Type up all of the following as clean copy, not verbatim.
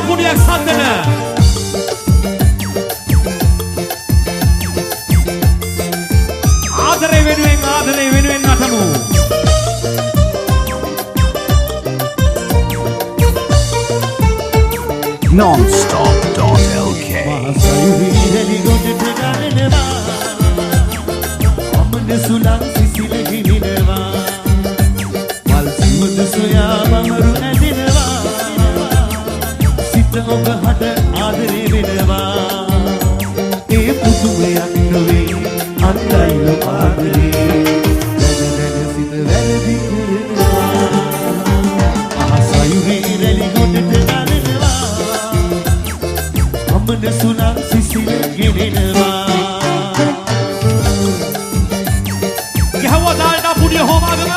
පුඩියක් සද්දන ආදරේ වෙනුවෙන් නටමු nonstop.lk මහසයුරිරලි ගොඩට ගලනවා අමන සුලං සිසිල ගිනිනවා මල් සුවඳ සොයා බමරු ඇදෙනවා සිත ඔබ හට ආදරේ වෙනවා ඒ පුදුමයක් නොවේ අන්තයිල ආදරේ දැන සිත වැරදි කරනවා මහසයුරිරලි ගොඩට ගලනවා අමන සුලං සිසිල ගිනිනවා ගහුවා දාල්ඩා පුඩිය හොමාගම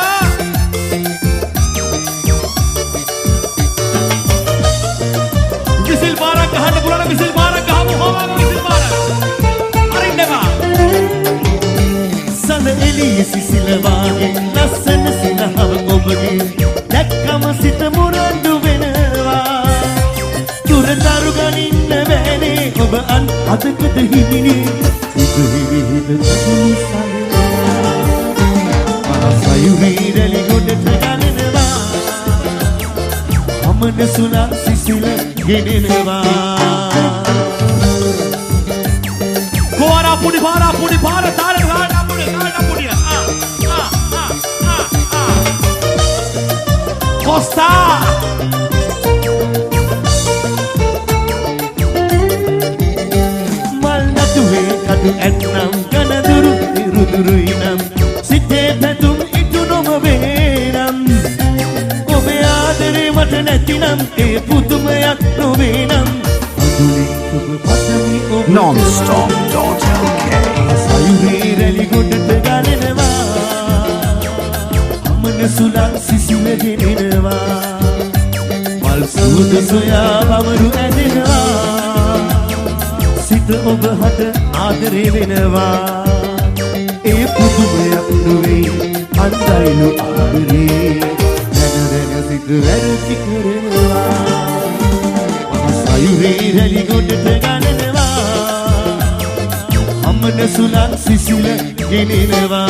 විසිල් බාරක් ගහන්න පුළුවන් විසිල් බාරක් ගහමු හොමාගම විසිල් බාරක් අරින්නවා සඳ එළිය සිසිල වාගේ ලස්සන සිනහව ඔබගේ දැක්කම සිත මුරණ්ඩු වෙනවා තුරතරු ගනින්න බෑනේ ඔබ අන් අතකට හිමිනේ සිත හිවිහිද සලනවා මහසයුරිරලි ගොඩට ගලනවා අමන සුලං සිසිල ගෙනෙනවා Kora pudi para tare pudia Costa mal natuhe kadu ennam kanaduru iruduruinam sitte patum itu noma venam obe adare mata natinam e pudumayak novenam nonstop.lk sayurirali godatta galenawa amana sulang sisila genenawa mal suda soya bamaru adenawa sita oba hata aadare wenawa e pudumayak nowe andailu aadare dana sita වැරදි කරනවා sayurirali godatta galenawa අමන සුලං සිසිල ගෙනෙනවා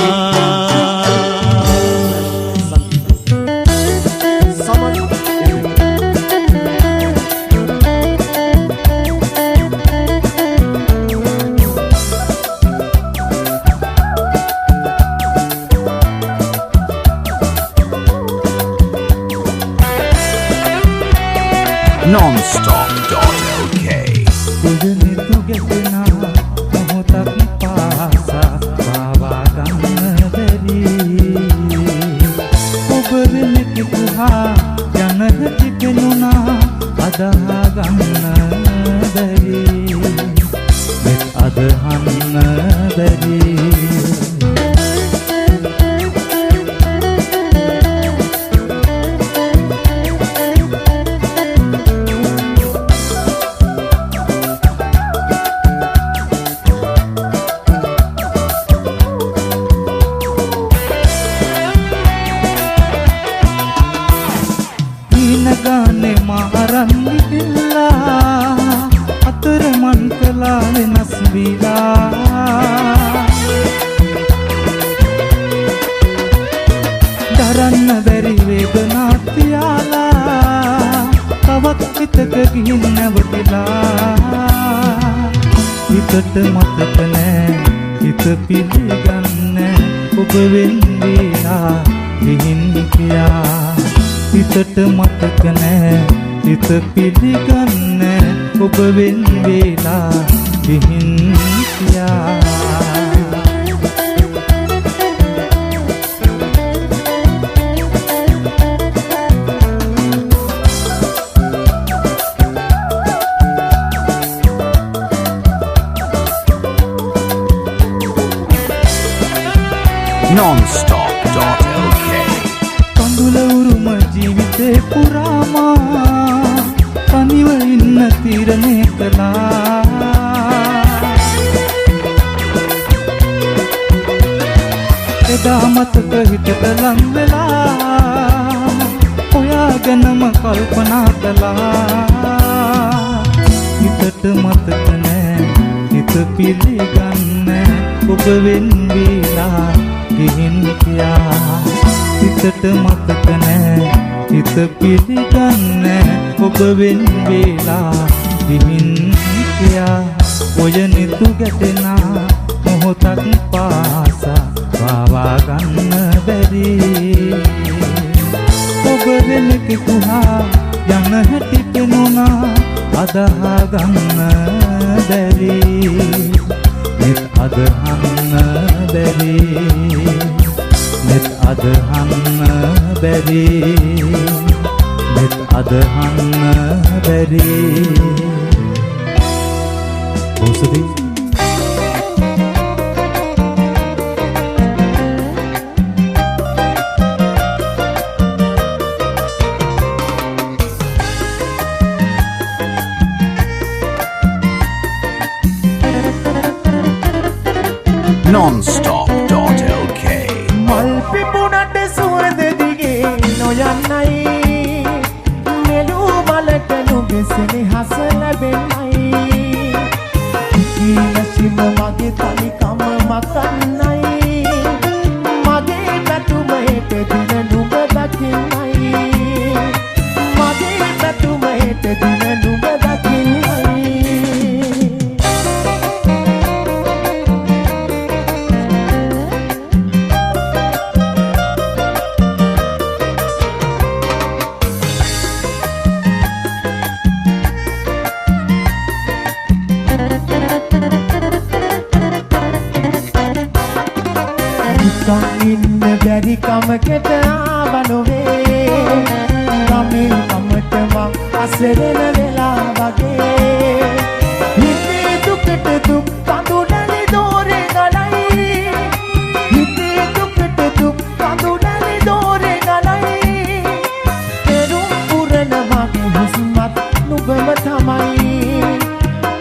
nonstop.lk දරන්න බැරි වේදනාවක් තියාලා තවත් හිතක ගිහින් නැවතිලා හිතට මතක නෑ හිත පිළිගන්න ඔබ වෙන්දීලා ගිහින් කියා හිතට මතක නෑ හිත පිළිගන්න ඔබ වෙන්දීලා ගිහින් කියා nonstop.lk කඳුල උරුම ජීවිතේ පුරාමා තනිව ඉන්න තීරණය කළා එදා මතක හිතට ලං වෙලා ඔයා ගැනම කල්පනා කළා හිතට මතක නෑ හිත පිළිගන්න ඔබ වෙන් වේලා ගිහින් ගියා හිතට මතක නෑ හිත පිළිගන්න ඔබ වෙන් වේලා ගිහින් ගියා ඔය නිතු ගැටෙනා මොහොතක් පාසා පාවා ගන්න බැරි ඔබ වෙන කිකුහා යන හැටි පෙනුණා අදහා ගන්න බැරි මෙත් අදහන්න බැරි මෙත් අදහන්න බැරි මෙත් අදහන්න බැරි ඔසදී nonstop.lk මල් පිපුණට සුවඳ දිගේ නොයන්නයි නෙළු මලට නුඹේ හස ලැබෙන්නයි ඊනසිම මගේ තනිකම මකන්නයි මගේ පැතුම හෙට දින නුඹ දකින්නයි මගේ පැතුම හෙට දින නුඹ දකින්නයි ඉන්න බැරි කමකට ආව නොවේ ගමේ කමට මං අසරණ වෙලා වගේ හිතේ දුකට දුක් කඳුලලි දෝරේ ගලයි හිතේ දුකට දුක් කඳුලලි දෝරේ ගලයි පෙරුම් පුරන මගේ හුස්මත් නුඹම තමයි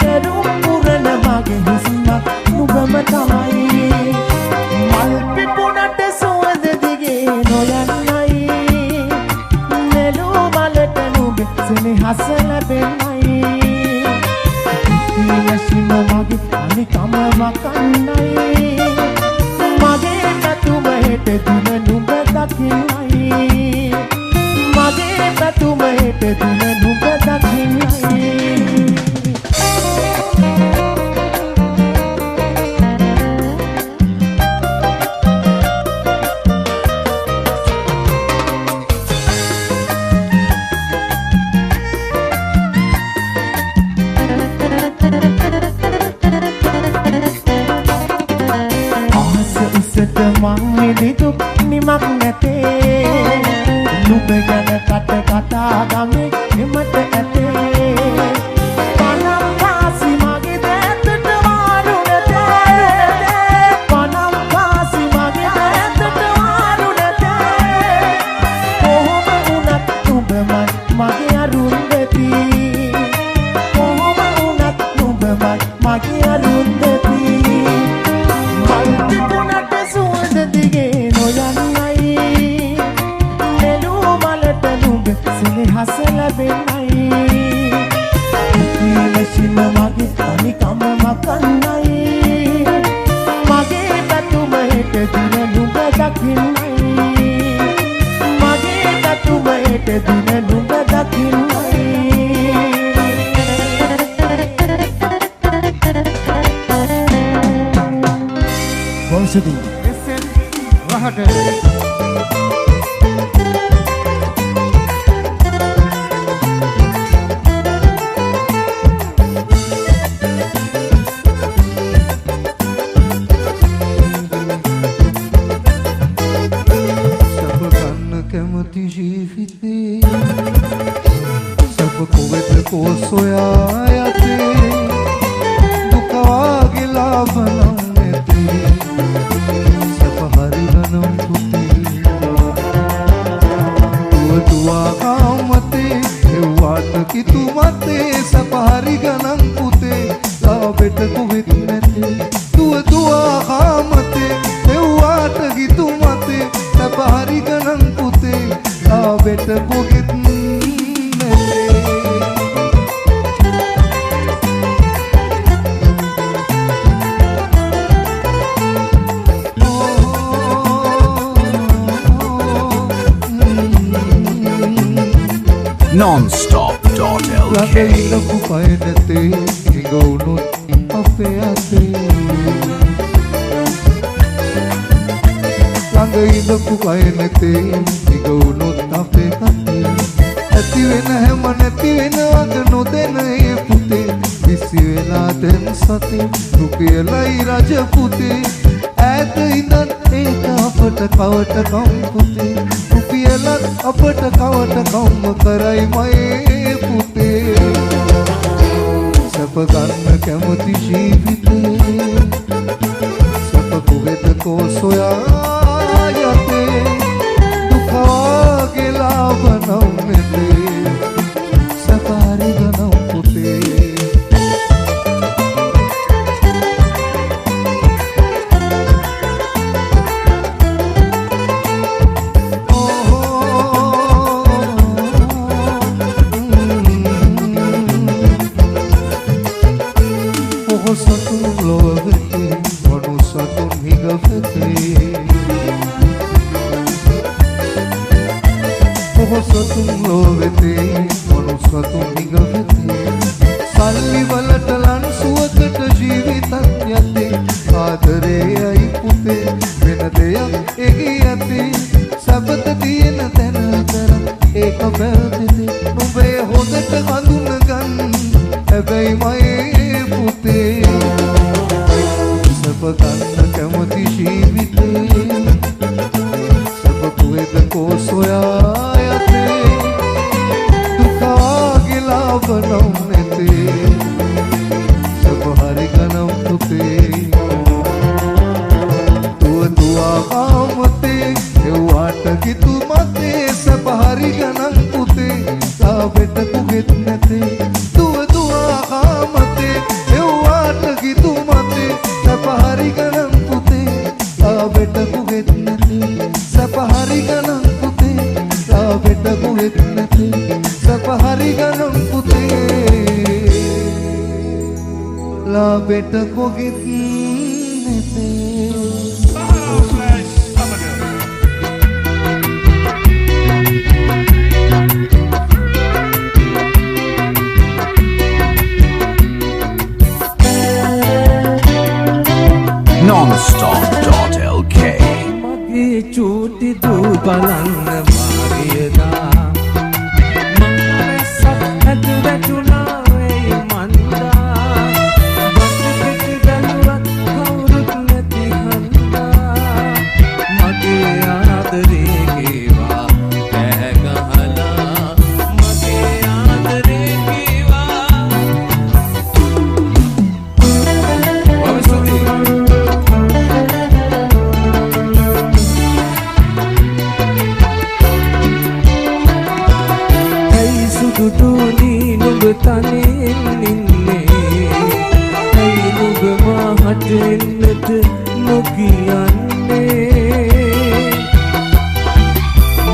පෙරුම් පුරන මගේ හුස්මත් නුඹම තමයි මල් පිපුණට සුවඳ දිගේ නොයන්නයි නෙළු මලට නුඹේ සෙනෙහස ලැබෙන්නයි ඊනසිම මගේ අනිකම මකන්නයි මගේ පැතුම හෙට දින නුඹ දකින්නයි මගේ පැතුම හෙට දින නුඹ දකින්නයි මං විදිදුක් නිමක් නැතේ නුඹ ගැන කතා ගමේ එමට ඇතේ පනම් කාසි මගේ දැත්තට වාරු නැතේ පනම් කාසි මගේ දැත්තට වාරු නැතේ කොහොම වුණත් නුඹමයි මගේ අරුන්දති කොහොම වුණත් නුඹමයි මගේ අරුන්දති මල් පිපුණට සුවඳ දිගේ නොයන්නයි නෙළු මලට නුඹේ සෙනෙහස ලැබෙන්නයි ඊනසිම මගේ අනිකම මකන්නයි මගේ පැතුම හෙට දින නුඹ දකින්නයි මගේ පැතුම හෙට දින නුඹ දකින්නයි Bonsudi listen rahate සබ ගන්න කැමති ජීවිතේ සබ කොවෙත කොසොයා යතේ දුක වාගේ ලාභනම් නැතේ සබ හරි ගනම් පුතේ දුවා කාමතේ එව්වාට කිතු මතේ සබ හරි ගනම් පුතේ ලාභෙට කොවෙත් නැතේ දුවා කාමතේ එව්වාට කිතු මතේ සබ හරි ගනම් පුතේ ලාභෙට කොවෙත් නැතේ nonstop.lk ඉඳපු පය නැතේ හිඟවුණොත් අපේ අතේ ළඟ ඉඳපු පය නැතේ හිඟවුණොත් අපේ අතේ ඇති වෙන හැම නැති වෙනවද නොදැන ඒ පුතේ විසි වෙලා දැන් සතේ රුපියලයි රජ පුතේ ඈත ඉඳන් ඒක අපට කවටකම් පුතේ රුපියලත් අපට කවටකම් කරයි මයේ පුතේ සැප ගන්න කැමති ජීවිතේ සැප කුවෙත කෝ සොයා යතේ දුකගේ ලාභ නම් නෙතේ සැප හරි ගනම් පුතේ සතුන් ලොවතේ වනු සතුන් හිගවතේ සතුන් ලොවතේ වනු සතුන් හිගවතේ සල්ලි වලට ලන්සුවකට ජීවිතක් යතේ ආදරේයි පුතේ වෙන දෙයක් එහි යතේ සබත තියෙන තැන තරම් ඒක බැල්දිතේ නුඹේ හොඳට හඳුන ගන්න හැබැයි මයේ පුතේ සැප ගන්න කැමති ජීවිතේ සැප කුවෙද කෝ සොයා යතේ දුකගේ ලාභ නම් නැතේ සැප හරි ගනම් පුතේ දුවා කාමතේ එව්වාට කිතු මතේ සැප හරි ගනම් පුතේ ලාභෙට කුගෙත් නැතේ දුවා කාමතේ එව්වාට කිතු මතේ සැප හරි ගනම් පුතේ ලාභෙට කුගෙත් නැතේ සැප හරි ගනම් පුතේ ලාභෙට කුගෙත් නැතේ සැප හරි ගනම් පුතේ ලාභෙට කුගෙත් නැතේ nonstop.lk මගේ චූටි දූ බලන්න මාරියදා මංගලසක් හැද වැටුණා වෙයි මන්දා බත් පිට බැලුවත් කවුරුත් නැති හන්දා මගේ ආදරේ කීවා කෑ ගහලා මගේ ආදරේ කීවා දුටුනී නුඹ තනින් ඉන්නේ ඇයි නුඹ මාහට එන්නට නොකියන්නේ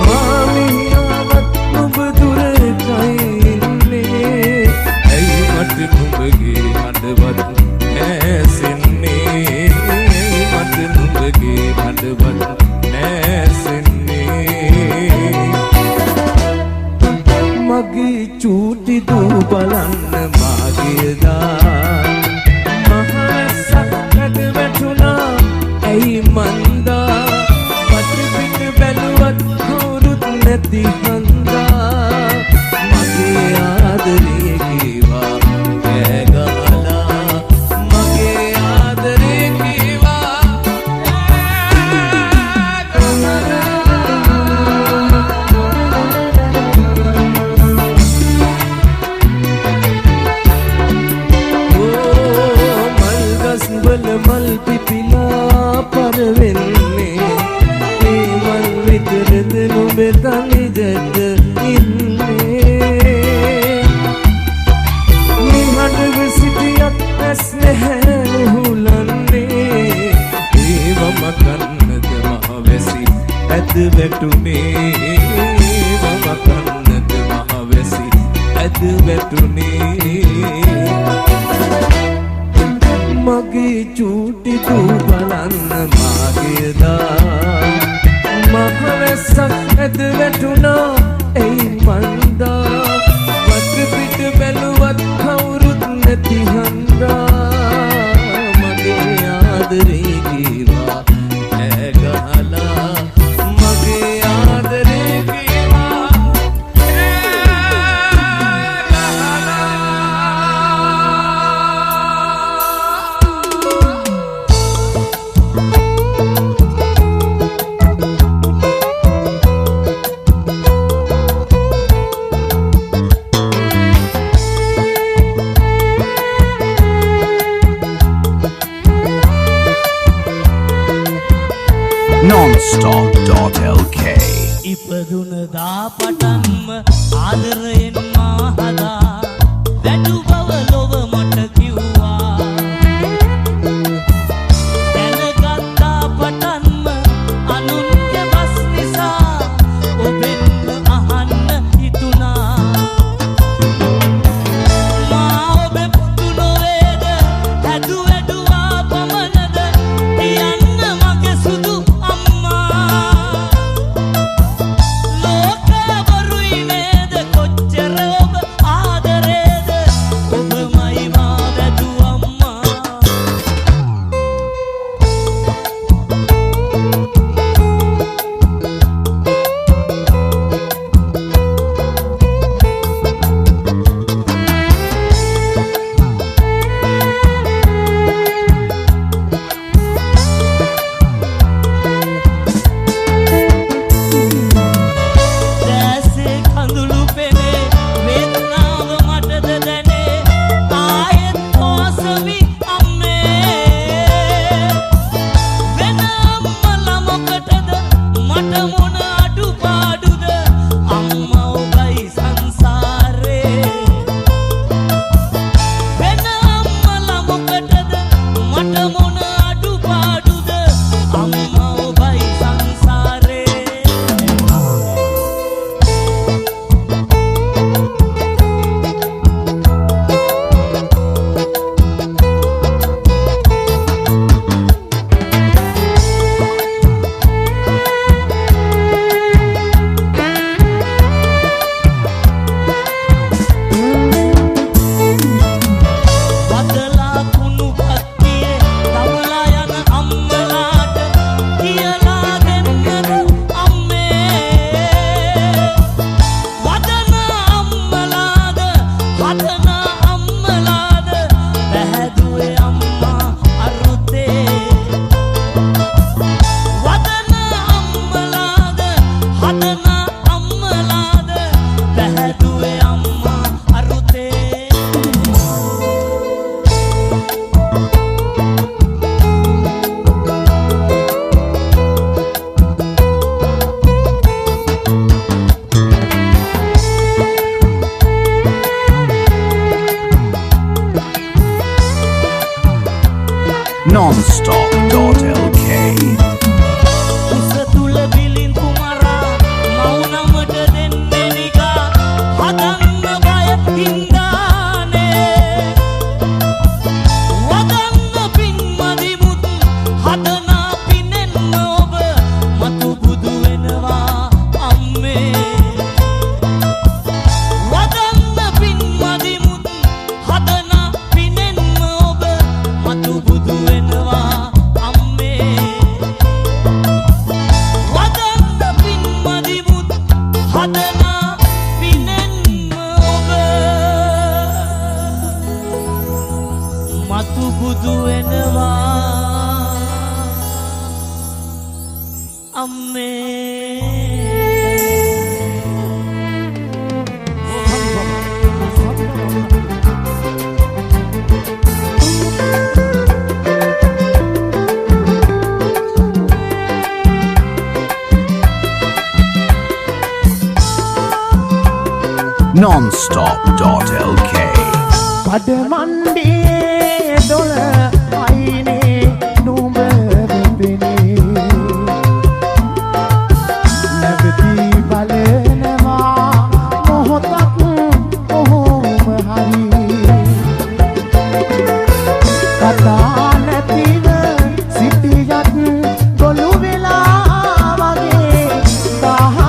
මාමියාවත් නුඹ දුරටයි ඉන්නේ ඇයි මට නුඹගේ හඬවත් නැසෙන්නේ ඇයි මට නුඹගේ හඬවත් නැසෙන්නේ මගේ චූටි දූ බලන්න මාගේදා මහරසක් නැද වැටුණා ඇයි මන්දා පත්‍රිපිට බැලුවත් කවුරුත් නැති හන්දා මගේ ආදරේ කීවා කෑ ගහලා මගේ ආදරේ කීවා මල් පිපිලා පරවෙන්නේ ඒ මල් විතරද නුඹ තනිදට ඉන්නේ නිහඬව සිටියත් ඇස් නැහැ හුලන්නේ ඒවම කන්නද මහවැසි ඇද වැටුනේ ඒවම කන්නද මහවැසි ඇද වැටුනේ මගේ චූටි දූ බලන්න මාගේදා මහවැස්සක් ඇද වැටුණා එයි මන්දා nonstop.lk ඉපදුන දා පටන්ම ආදරයෙන් මා හදා වැටු බව ලොව මට කිව්වා දැනගත්තා පටන්ම අනුන්ගේ බස් නිසා ඔබෙන් අහන්න හිතුණා මා ඔබ පුතු නොවේද හැදු වැටුවා පමණද තියන්න මගේ සුදු nonstop.lk උසතුල බිලින් කුමරා මෞනමට දෙන්නේ නිකා හදන්න බය හින්දානේ වදන්න පින් මදිමුත් හදනා පිනෙන්න ඔබ මතු බුදු වෙනවා අම්මේ වදන්න පින් මදිමුත් හදනා පිනෙන්න ඔබ මතු බුදු වෙනවා අම්මේ වදන්න පින් මදිමුත් හදනා පිනෙන්න ඔබ මතු බුදු වෙනවා අම්මේ nonstop.lk කඩමණ්ඩියේ දොළ අයිනේ නුඹ වෙපෙනේ නැවතී බලනවා මොහොතක් ඔහොම හරි කතා නැතිව සිටියත් ගොළු වෙලා වගේ දහක්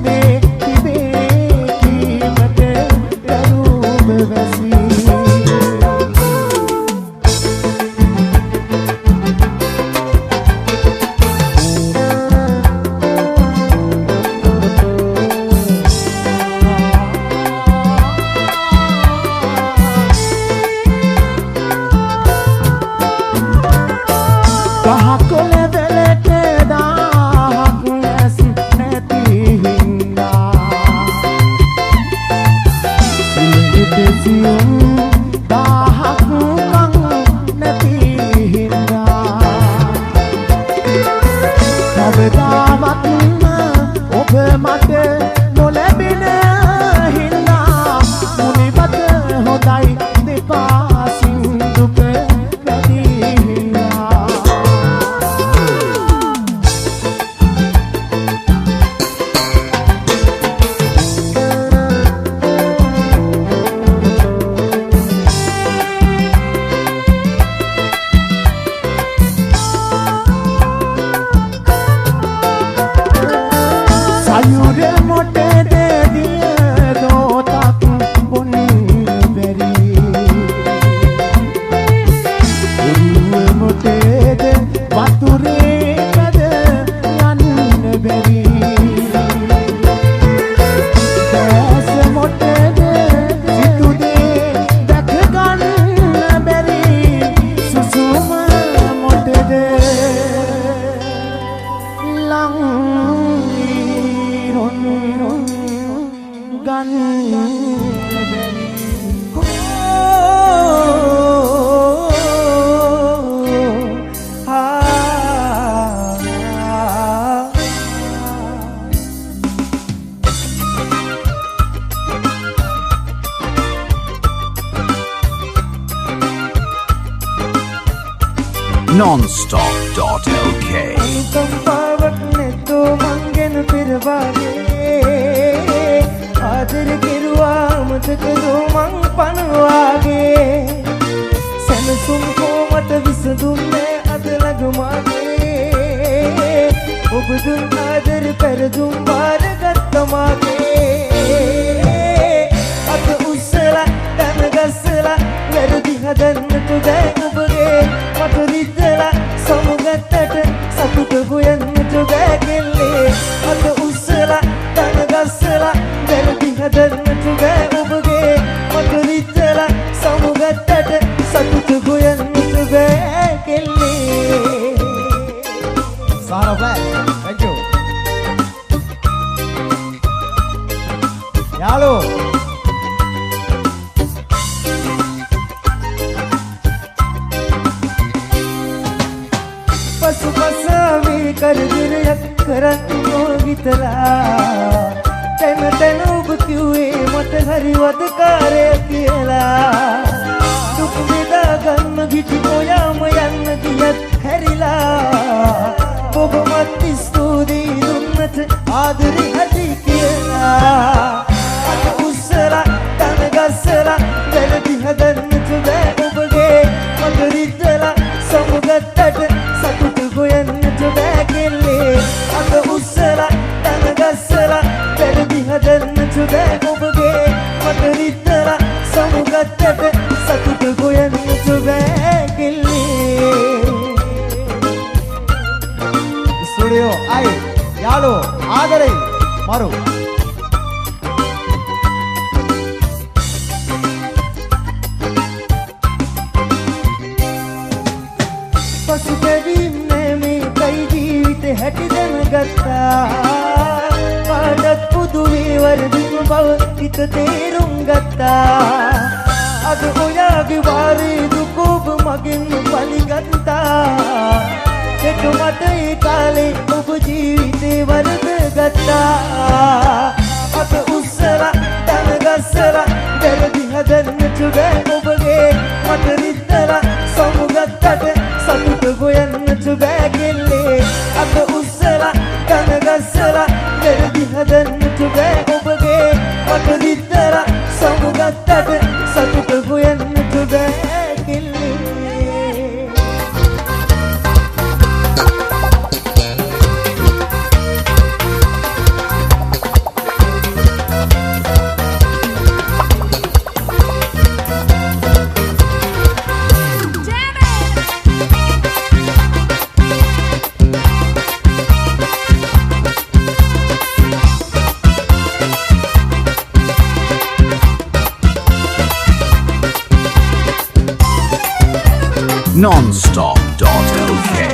දේ තිබේ කීමට දරුව වැසී කහකොළ වලට දාහක් ඇස් නැති හින්දා සිලෙට සියුම් දාහක් කන් නැති හින්දා කවදා nonstop.lk අනුකම්පාවක් නැතෝ මං ගැන පෙරවාගේ ආදර කෙරුවා මතකදෝ මං පනවාගේ සැනසුම් කොමට විසඳුන්නේ අද ළඟමාගේ ඔබ දුන් ආදර පෙරදුම් බාරගත්ත මාගේ අත උස්සලා කන ගස්සලා වැරදි හදන්නට බෑ ඔබගේ මට රිද්දලා සමුගත්තට සතුට හොයන්නට බෑ කෙල්ලේ අත උස්සලා කන ගස්සලා වැරදි හදන්නට බෑ ඔබගේ මට රිද්දලා සමුගත්තට සතුට හොයන්නට බෑ කෙල්ලේ Sara Black, thank you. Yalo. පසුපසාවේ කරදරයක් කරන්නෝ විතරා තැන තැන ඔබ කිව්වේ මට හරි වදකාරය කියලා දුක් බෙදා ගන්න ගිටි ඔයාම යන්න ගියත් හැරිලා ඔබ මත් ස්තුතියි දුන්නට ආදරේ ඇති කියලා අත උස්සලා කන ගස්සලා වැරදි හදන්නට බෑ ඔබගේ මට රිද්දලා සමුගත්තට සතුට හොයන්නට බෑ කෙල්ලේ අත උස්සලා කන ගස්සලා වැරදි හදන්නට බෑ ඔබගේ මට රිද්දලා සමුගත්තට සතුට හොයන්නට බෑ කෙල්ලේ Studio, ay, Yalo, Adare, Maru. පසුතැවීම් නෑ මේකයි ජීවිතේ හැටි දැනගත්තා පාඩක් පුදුමේ වරදින් බව හිත තේරුම් ගත්තා අද ඔයාගේ වාරේ දුක ඔබ මගෙන් පලිගත්තා ඒක මට ඒ කාලේ ඔබ ජීවිතේ වරද ගත්තා අත උස්සලා කන ගස්සලා වැරදි හදන්නට බෑ ඔබගේ මට රිද්දලා සමුගත්තට සතුට හොයන්නට බෑ කෙල්ලේ අත උස්සලා කන ගස්සලා වැරදි හදන්නට බෑ ඔබගේ මට රිද්දලා සමුගත්තට සතුට හොයන්නට බෑ කෙල්ලේ nonstop.lk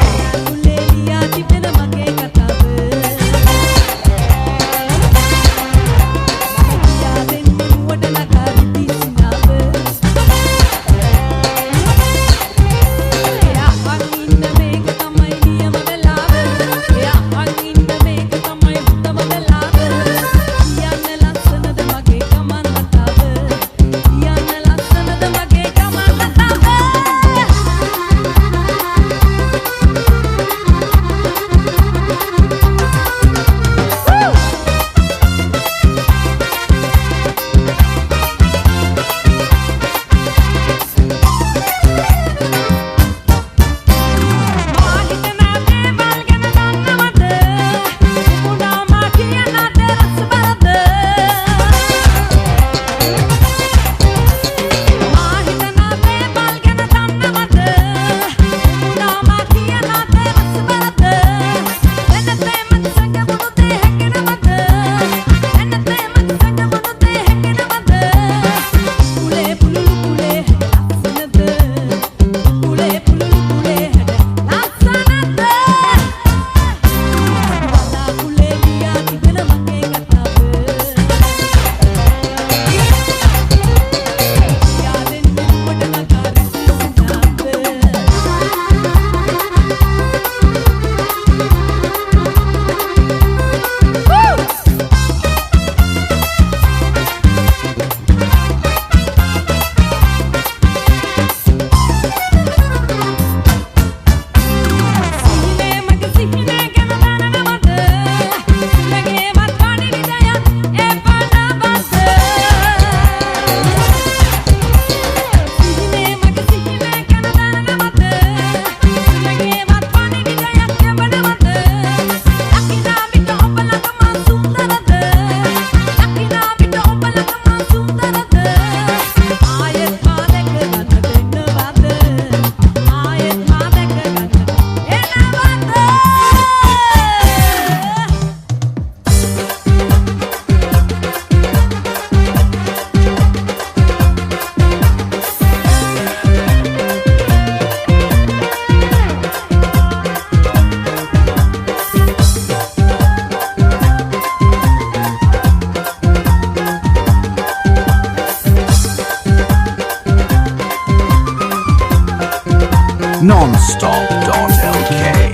Non-stop.lk.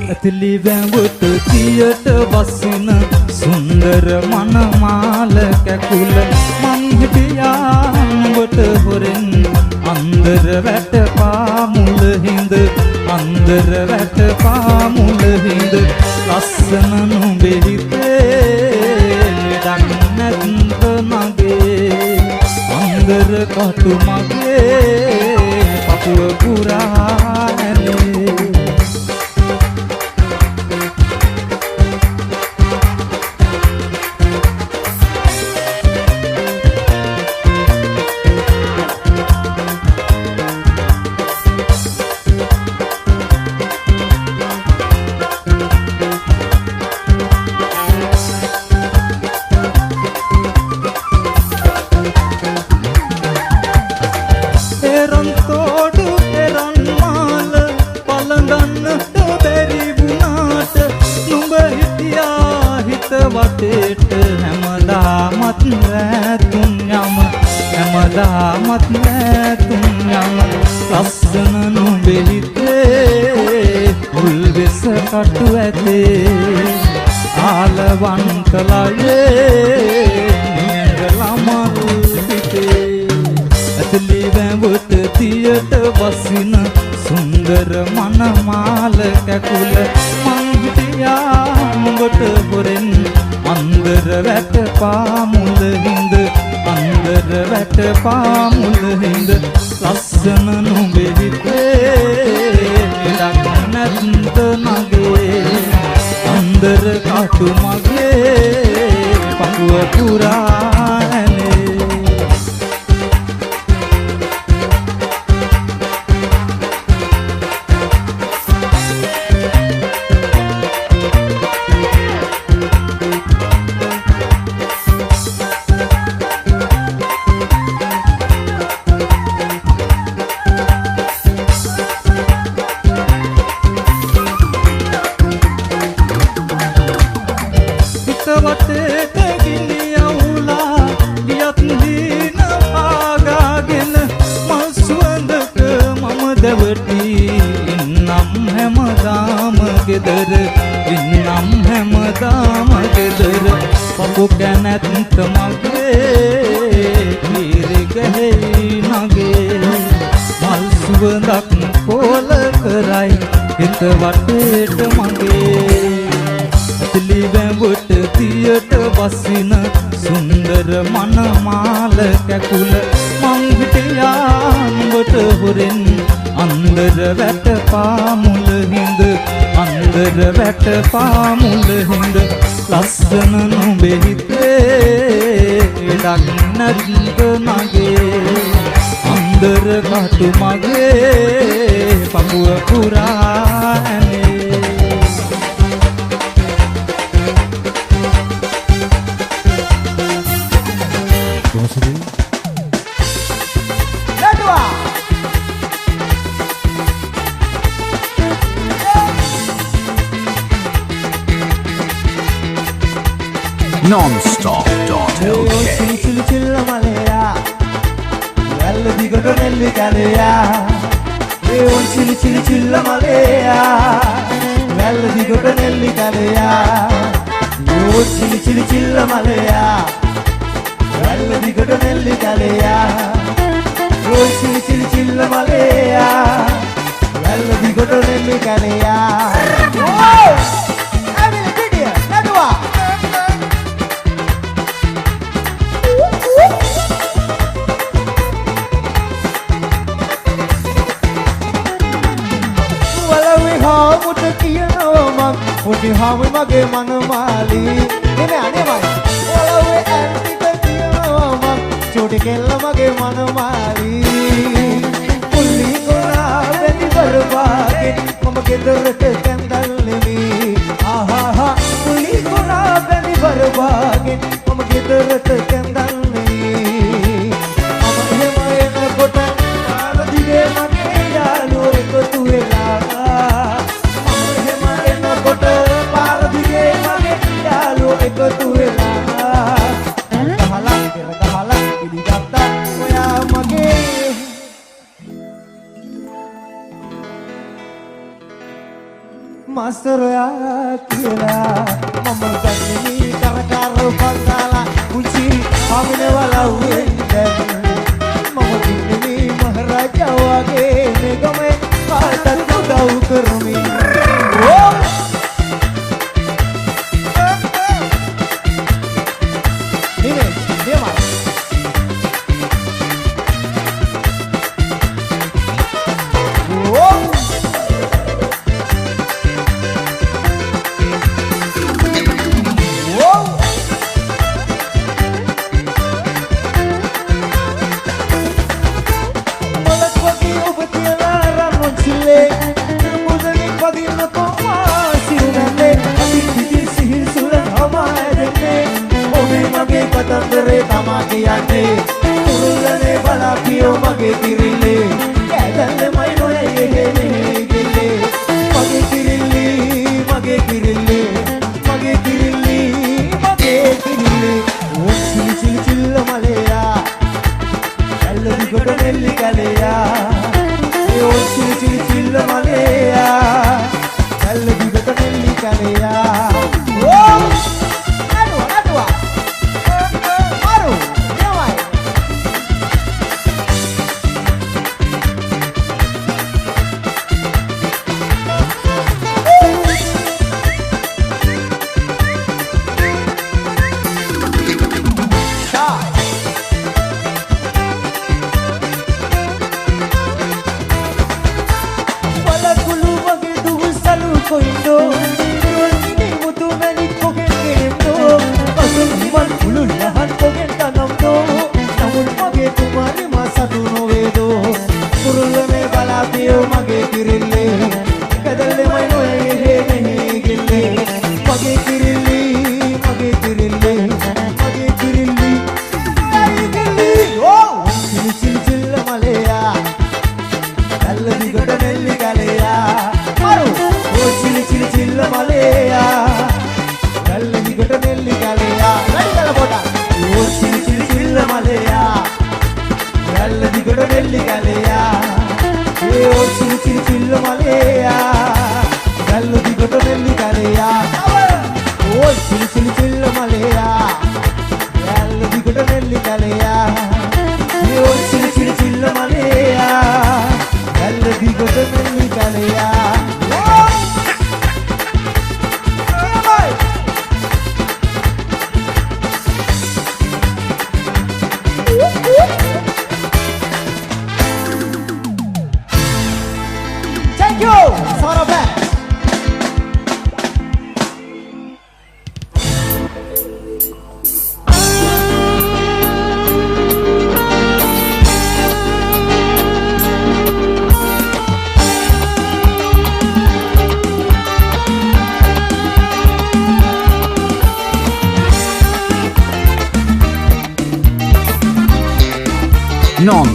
ඇතිලි වැඹුට තියට වසින සුන්දර මනමාල කැකුල මං හිටියා නුඹට හොරෙන් අන්දර වැට පාමුල හිඳ අන්දර වැට පාමුල හිඳ ලස්සන නුඹේ හිතේ ලෙඩක් නැත්ද මගේ අන්දර කටු මගේ පපුව පුරා ඇනේ වටේට හැමදාමත් නැතුම් යම හැමදාමත් නැතුම් යම ලස්සන නුඹේ හිතේ උල්වෙස කටු ඇතේ ආලවන්තලයේ නියඟලමල් හිතේ ඇතලි වැඹුට තියට වසින සුන්දර මනමාල කැකුල මං හිටියා නුඹට හොරෙන් අන්දර වැට පාමුල හිඳ අන්දර වැට පාමුල හිඳ ලස්සන නුඹේ හිතේ ලක් නැත්ද නගේ අන්දර කටු මගේ පපුව පුරා ඇනේ වටේට ගිනියවුලා ගියත් දීන ආගාගෙන මල් සුවඳක මම දැවටි ඉන්නම් හැමදාම ගෙදර ඉන්නම් හැමදාම ගෙදර පපු කැනැත්ත මගේ කීරි ගහේ නගේ මල් සුවඳක් පොල කරයි හිත වටේට මගේ ඇතිලි වැඹුට තියට වසින සුන්දර මනමාල කැකුල මං හිටියා නුඹට හොරෙන් අන්දර වැට පාමුල හිඳ අන්දර වැට පාමුල හිඳ ලස්සන නුඹේ හිතේ ලක් නැත්ද නගේ අන්දර කටු මගේ පපුව පුරා ඇනේ Non-stop.lk. చిల్ చిల్ల మలయా వెల్ల దిగడు నెల్లి కలయా ఏ చిల్ చిల్ చిల్ల మలయా వెల్ల దిగడు నెల్లి కలయా ఓ చిల్ చిల్ చిల్ల మలయా వెల్ల దిగడు నెల్లి కలయా ఓ చిల్ చిల్ చిల్ల మలయా వెల్ల దిగడు నెల్లి కలయా ఓ అవిల కిడియా నడువా මුට කියනවා මං පොඩි හාමි මගේ මනමාලි නේ අනේ මයි ඔලවේ ඇන්ටිට කියනවා මං චෝටි කෙල්ල මගේ මනමාලි පුලි කොලා වෙනි බරවාගේ මම ගෙදරට කැන්දල් නෙමි ආහා පුලි කොලා වෙනි බරවාගේ මම ගෙදරට කැන්දල් නෙමි මම එහෙම එනකොට ආලදිගේ මගේ යාළුවෝ එකතු වෙලා එකතු වෙලා ගහලා පෙර ගහලා පිළිගත්තා ඔයා මගේ මාස්ටරයා කියලා මම ගන්නේ කරකර පන්සලා කුචි අමිනවලුවෙන් දැන් මම දින්නේ මහරජා වගේ මේ ගමේ කාටත් උදව් කරමි Urulane bala piyo mage kirille kadalle mai noye gele gele mage kirille mage kirille mage kirille mage kirille o chil chil maleya alli goda nelli kaleya o chil chil maleya alli goda nelli kaleya oh adwa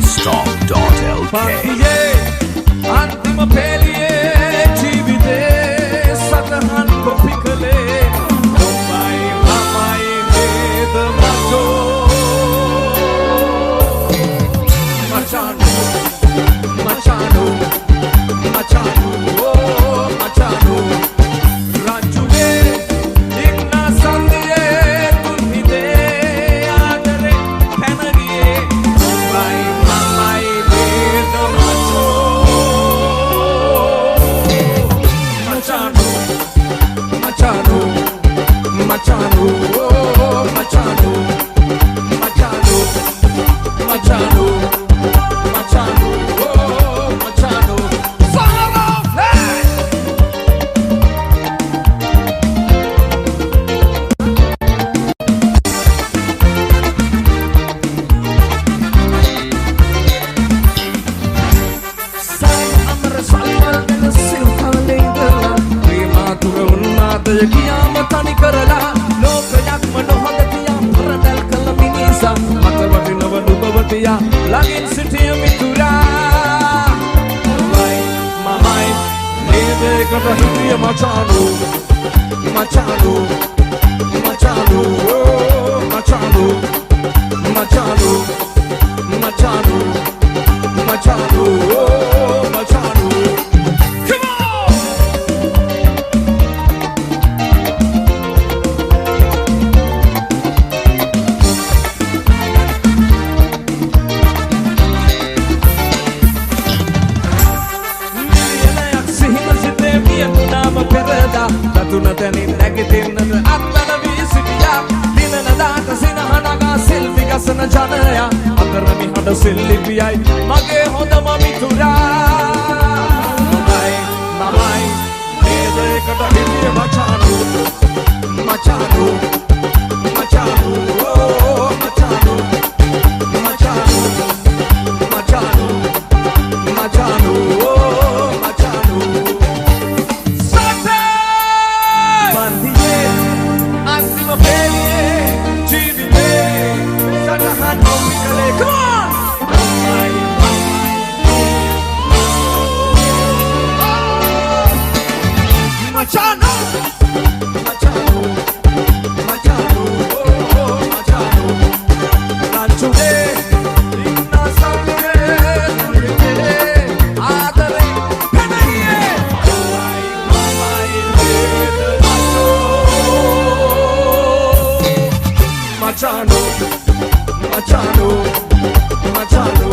Non-stop.lk अंतिम पेलिए जीविते सतहन को पिकले तुम्हारी मामाई वेद मचो मचानो मचानो मचानो ओ मचानो राजुले इन्ना संदिए तुम्हिते आदरे फैनगिए तुम्हारी मामाई वेद मचो Machado, Machado, oh, Machado, Machado, Machado, Machado, oh, Machado. Son of hey! Sai amar salmal min silha leidala කියාම තනි කරලා ලෝකයක්ම නොහොඳ කියා රටල් කළ මිනිසා මත වටිනව නුඹවතියා ළඟින් සිටිය මිතුරා මමයි නේදකට හිටිය මචානු මචානු මචානු මචානු මචානු මචානු මචානු මචානු Come on! හොඳ සෙල්ලිපියයි මගේ හොඳම මිතුරා මමයි නේදයකට හිටිය මචානු මචානු මචානු මචානු මචානු මචානු මචානු මචානු සතේ මන්දියේ අන්තිම පෙළියේ ජීවිතේ සටහන් නොමිකලේ come on Machano, Machano, Machano, oh, Machano. Ranchude, inna samre, nurite, aadare, penaiye. Mai Machano, Machano, Machano,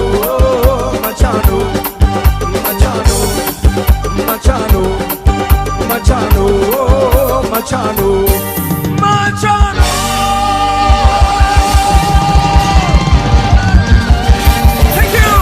Machano, Machano, Machano. Machano, Machano, Machano. Thank you.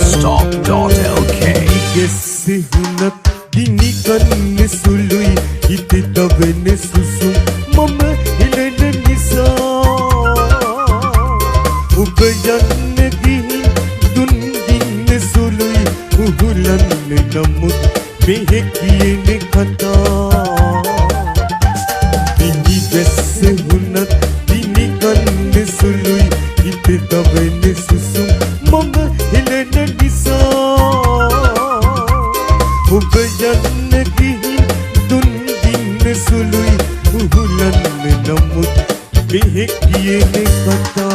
Nonstop.lk Hunat dini kanne sului ite tavene susum mama hilene nisa ubayanne gihin dun dinne sului uhulanne namut behekiyene kata dini vesse hunat dini kanne sului ite tavene susum mama hilene nisa ubayanne gihin dun dinne sului uhulanne namut behekiyene kata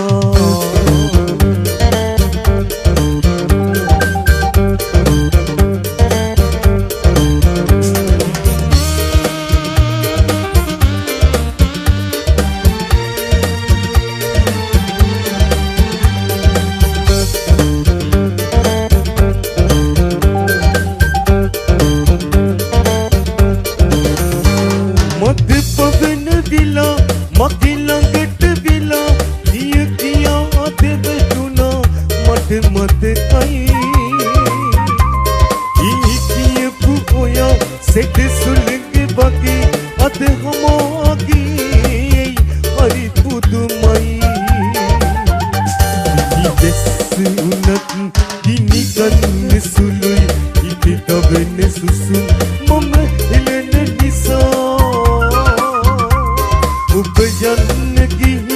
मत आई ये पुया सेठ सुलग बगे अत हमागी हरि पुदुमई देश उन्नत दिनी gun सुलुई इति तबन सुसु मम हिलन निसा उपजन गिन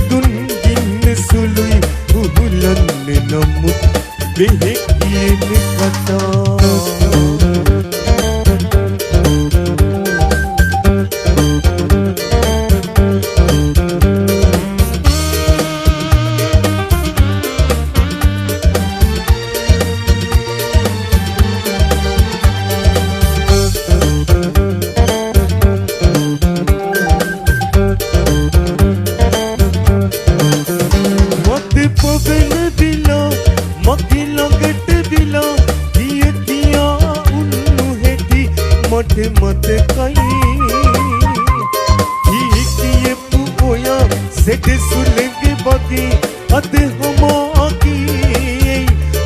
दुन गिन सुलुई उहुलन namut behekiyene kata मत कई ये पुया सेठ सुलग बगी अत हमागी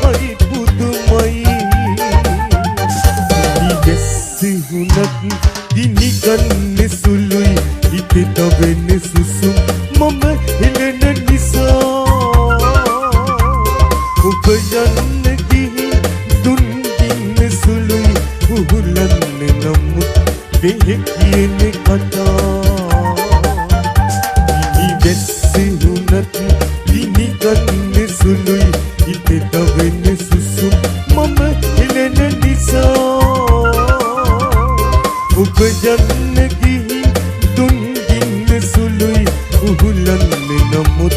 हरि पुदुमई देश हुनत दिनी गन सुलुई इते तबन सुसुम मम हिलन निसा उपजन गिन दुन गिन सुलुई उहुलन namut behekiyene kata ini desi hunat dini ganne sului ite tavene susum mama hilene nisa ubajanne gihin dun ginne sului කුහුලන්නේ නමුත්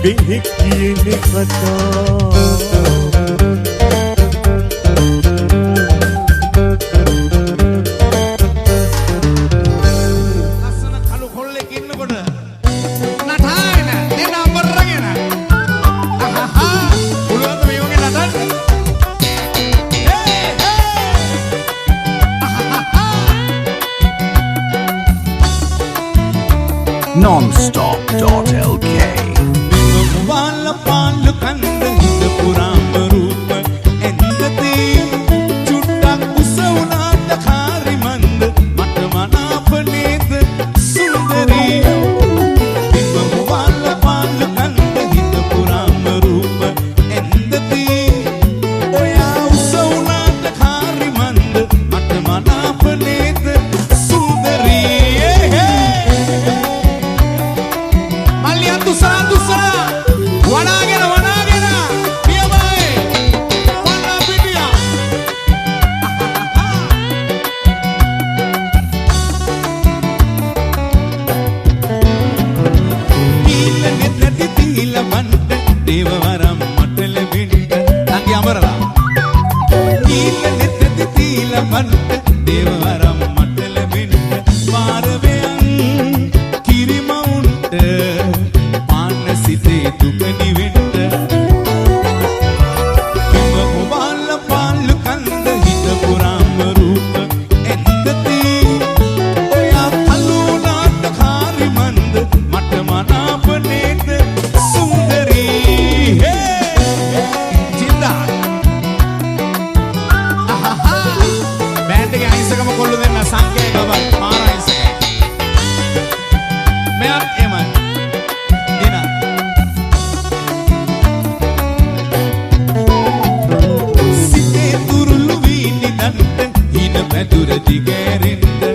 බෙහෙක් කියන කතා nonstop.lk Wala palu kanda hita purama rupa endati chuttak usavunata khari mand mata manapa neda sundari wala palu kanda hita purama rupa endati oya usavunata khari mand mata manapa neda sundari Dusara wanagena piya bae wana pidiya ila netati tila manda devavaram matale binda nangi amarala ila netati tila manda devavaram matale binda paraveyan kirimaunta සිතේ දුක නිවෙන්න කිම මොබාල පාලු කන්ද හිත පුරාම රූප එන්දති ඔයා කලුනාට කාරි මන්ද මට මනාප නේද සුන්දරී චින්දා බෑන්ඩ් එකේ අයින්සකම කොල්ල දෙන්න සංකේ ගබල් මාර අයින්සක මෙයත් එමයි Madura digarinda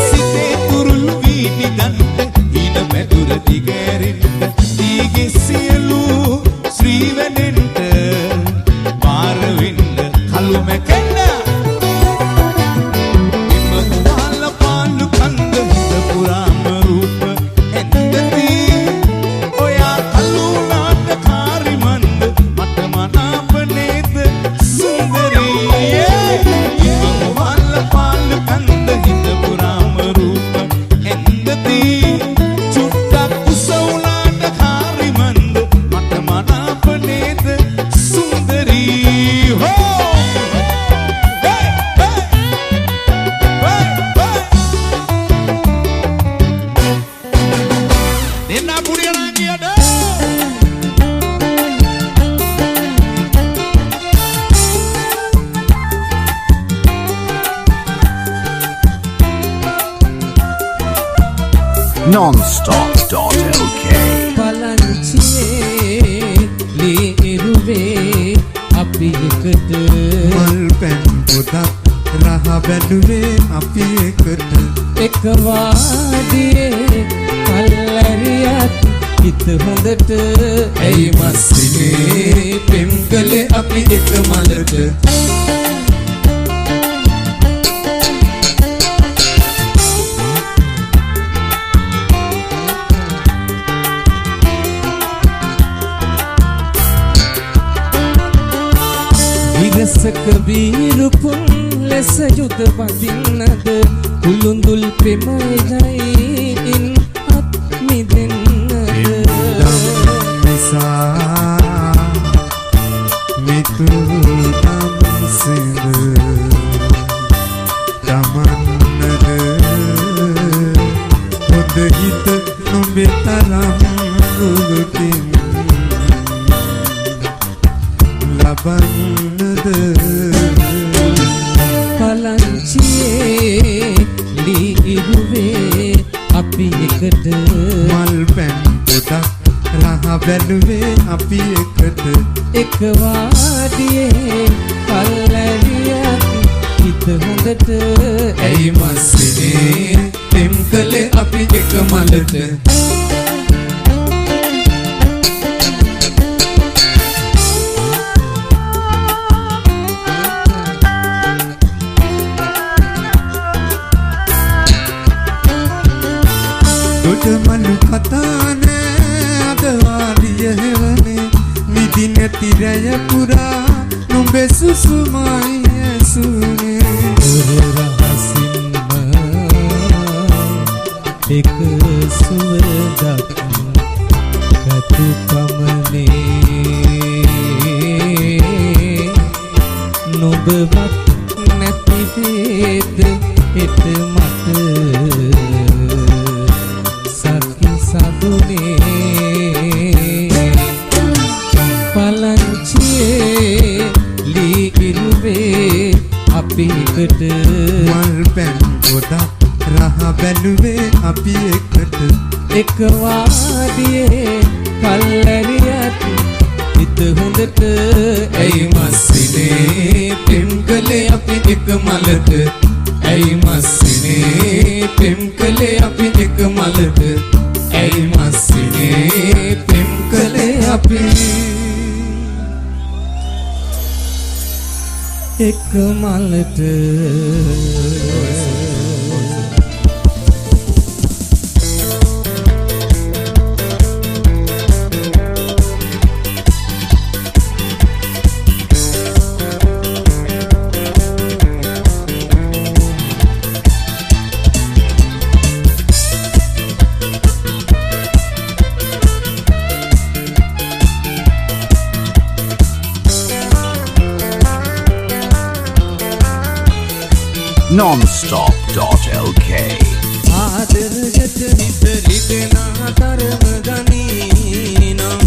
Site turulu vini danta Hina madura digarinda Dige sielu srivanenta Paravinda kalu mekenda Imma wala palu kanda hita purama rupa endati Oya kalu nata kari manda mata manapa neda sundari Wala palu kanda hita purama rupa endati chuttak usavunata khari manda mata manapa neda sundari ho hey hey hey hey denna puriya nangiyada nonstop.lk පලංචියේ ලී ඉරුවේ අපි එකට මල් පැන් පොතක් රහ බැලුවේ අපි එකට එක වාදියේ කල්ලරියත් හිත හොඳට ඇයි මස්සිනේ පෙම් කළේ අපි එක මලට විරසක වීරුපුන් ලෙස යුද පදින්නද කුළුඳුල් පෙමයින් අත් මිදෙන්නද නිසා මිතුරුම් සිඳ තමන්නද හොඳ හිත නොබේ තරම් රුවකින් ලබන්නද පලංචියේ ලී ඉරුවේ අපි එකට මල් පැන් පොතක් රහ බැලුවේ අපි එකට එක වාදියේ කල්ලරියත් හිත හොඳට ඇයි මස්සිනේ පෙම් කළේ අපි එක මලට දොඩමලු කතා නෑ අද වාඩිය හෙවනේ විදි නැති රැය පුරා නුඹේ සුසුමයි ඇසුනේ රහසින්ම එක සුවඳක් කතු පමනේ නුඹවත් නැති වේද හිත මත සකි සදුනේ පලංචියේ ලී ඉරුවේ අපිකට මල් පැන් ගොඩක් රහ බැලුවේ අපි එකට එක වාදියේ කල්ලරියත් හිත හොඳට ඇයි මස්සිනේ පෙම් කළේ අපි එක මලට ඇයි මස්සිනේ පෙම් කළේ අපි එක මලට ඇයි මස්සිනේ පෙම් කළේ අපි එක මලට nonstop.lk ආදරයට හිත රිදෙනා තරම ගනී නම්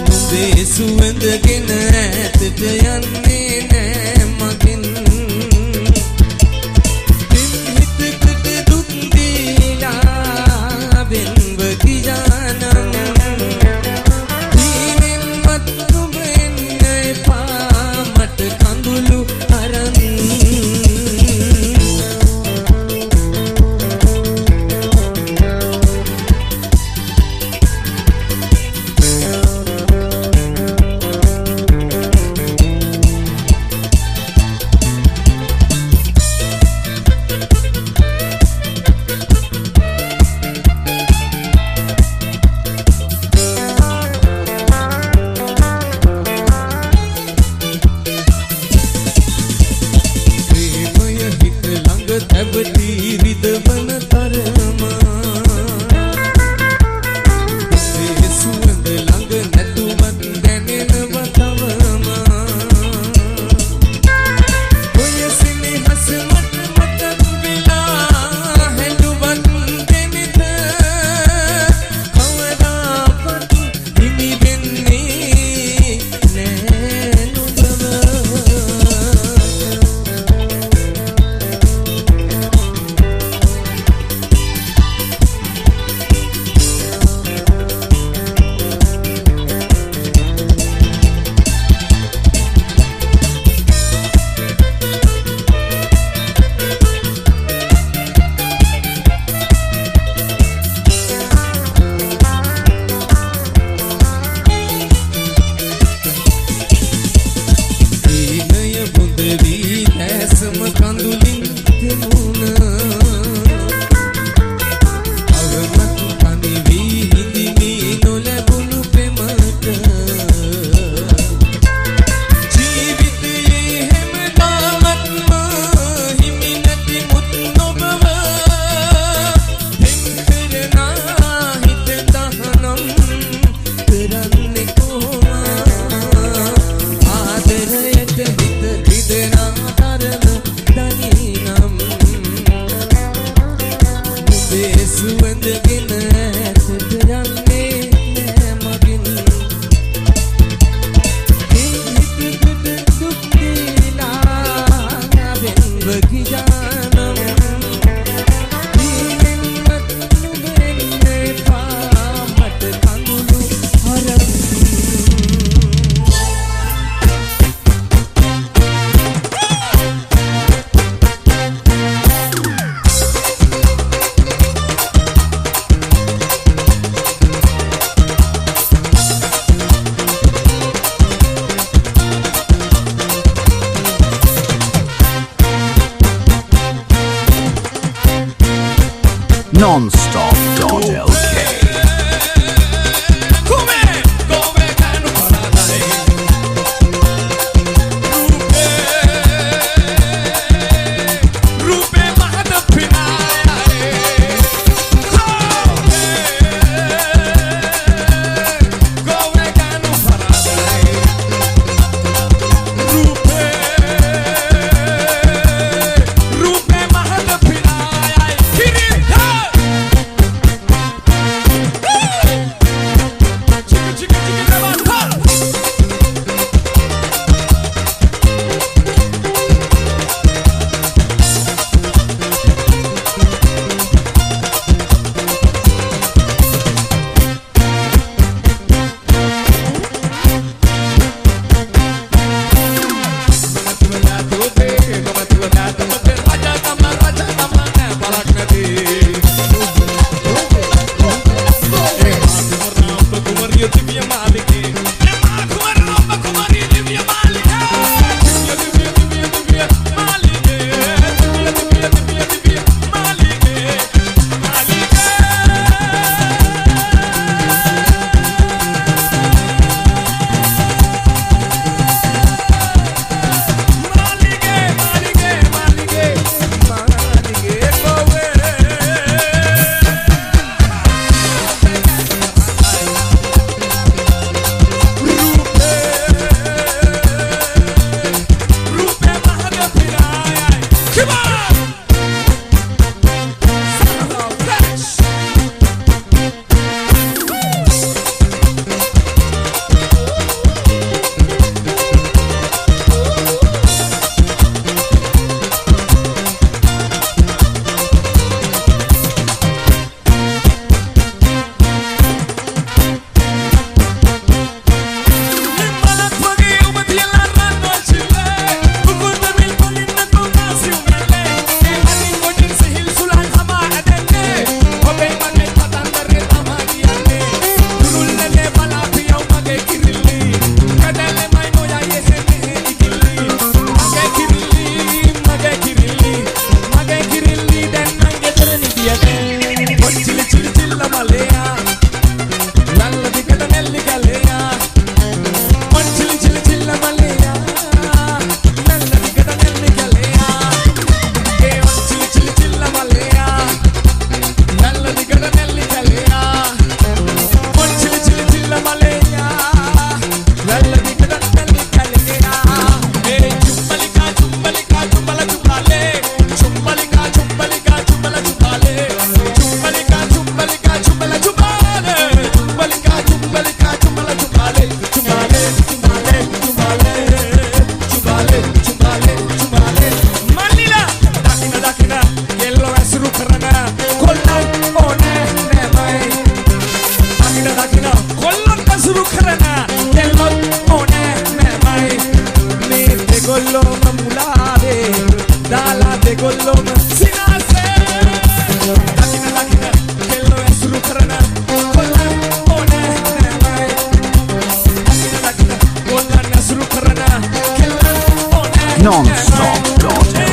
නුඹේ සුවඳගෙන ඈතට යන්නේ නෑ මගෙන් හිතකට දුක් දීලා වෙන්ව ගියානම් දීනෙන්වත් නුඹ එන්න එපා මට කඳුළු අරන් nonstop.lk. Nonstop.lk.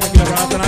වෙන්න කියලා ප්‍රාර්ථනා